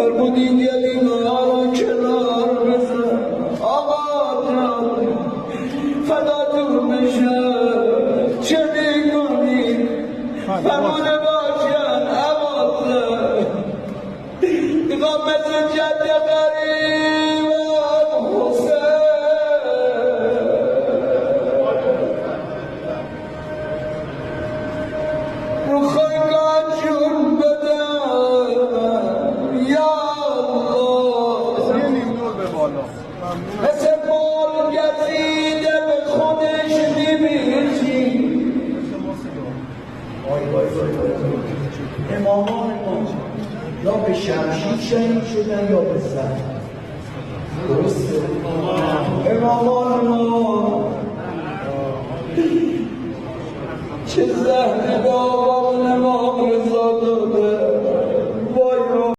فرمودین یلی ما را کنار بزن آقا جان فداتون بشم چه میکنی فرموده باشن عوضه نگاه مثل جد قریب حسین رو خواهگاه جون بدم یا الله مثل بال گزیده به خودش نمیرسی امامان ما یا به شمشیر شهید شدن یا به سر درسته امامان ما چه زهر به آقا امام رضا داده